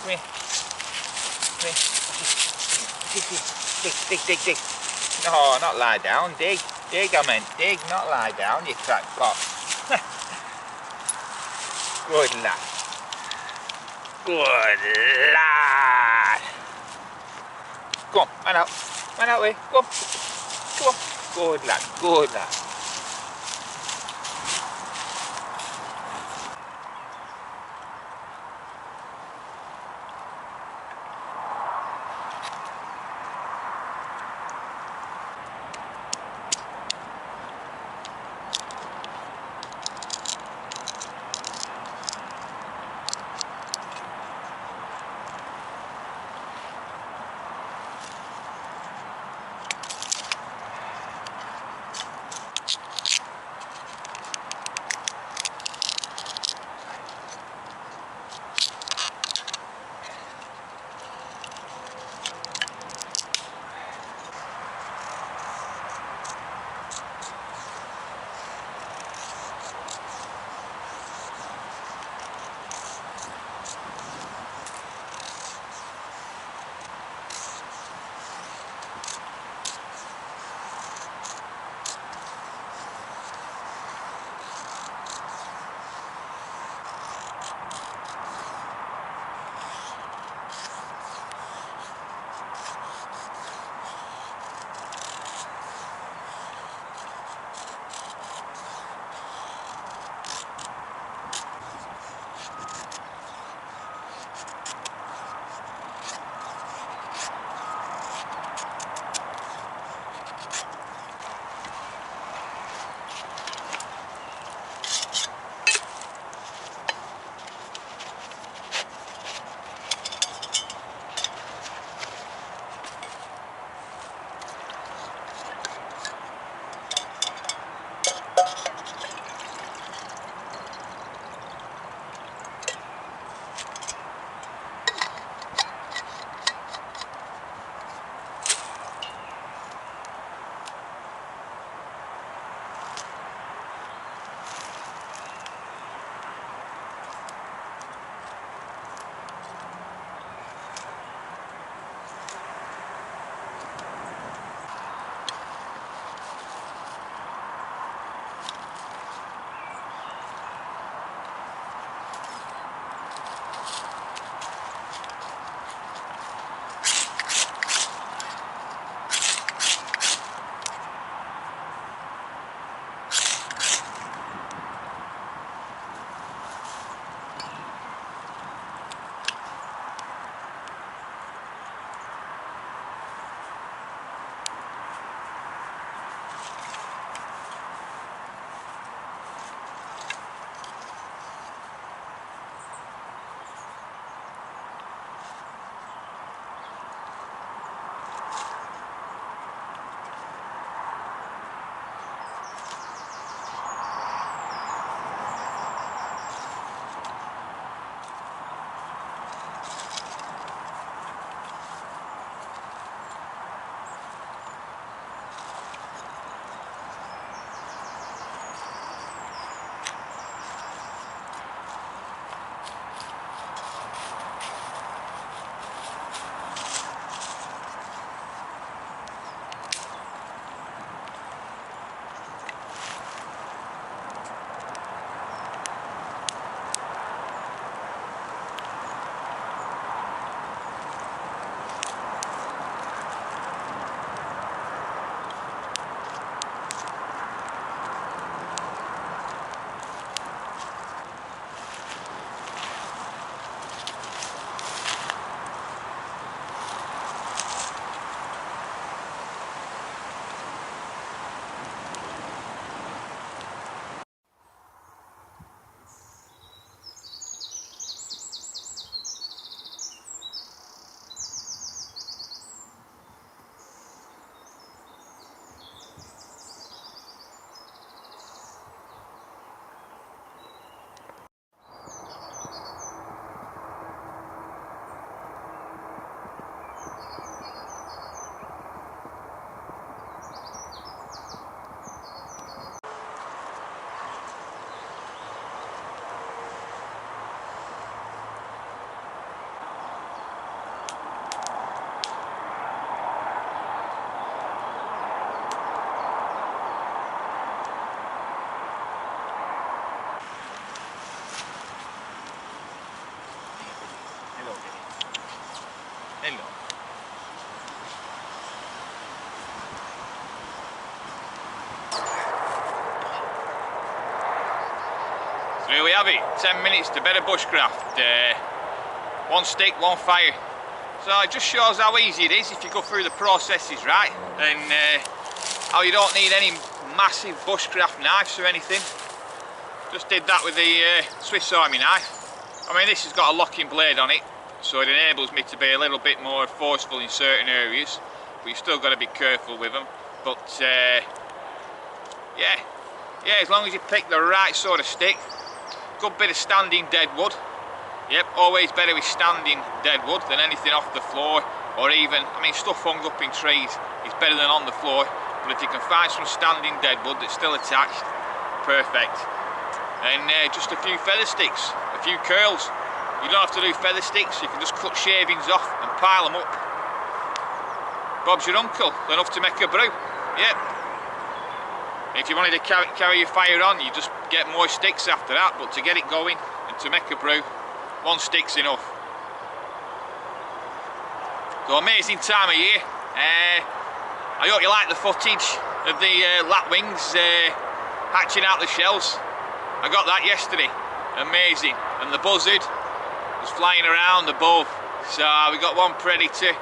Come here. Come here. Dig. No, not lie down. Dig. Dig, I meant. Dig, not lie down, you crackpot. Good lad. Good lad. Go on, man out. Man out way. Go on. Come on. Good lad. Good lad. Hello. So here we have it, 10 minutes to better bushcraft. One stick, one fire. So it just shows how easy it is if you go through the processes right, and how you don't need any massive bushcraft knives or anything. Just did that with the Swiss Army knife. I mean, this has got a locking blade on it, so it enables me to be a little bit more forceful in certain areas, but you've still got to be careful with them. But yeah, as long as you pick the right sort of stick, good bit of standing dead wood. Yep, always better with standing dead wood than anything off the floor, or even, I mean, stuff hung up in trees is better than on the floor, but if you can find some standing dead wood that's still attached, perfect. And just a few feather sticks, a few curls. You don't have to do feather sticks, you can just cut shavings off and pile them up. Bob's your uncle, enough to make a brew. Yep. If you wanted to carry your fire on, you just get more sticks after that, but to get it going and to make a brew, one stick's enough. So amazing time of year. I hope you like the footage of the lapwings hatching out the shells. I got that yesterday, amazing, and the buzzard was flying around above. So we got one predator,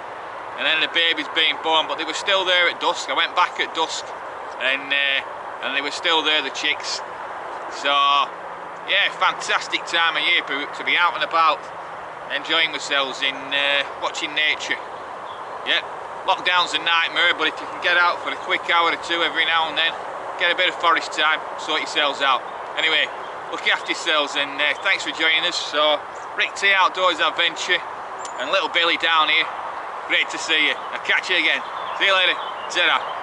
and then the baby's being born, but they were still there at dusk. I went back at dusk, and they were still there, the chicks. So yeah, fantastic time of year to be out and about, enjoying ourselves in watching nature. Yeah, lockdown's a nightmare, but if you can get out for a quick hour or two every now and then, get a bit of forest time, sort yourselves out. Anyway, look after yourselves, and thanks for joining us. So, Rick T Outdoors Adventure and little Billy down here. Great to see you. I'll catch you again. See you later. Ta-ra.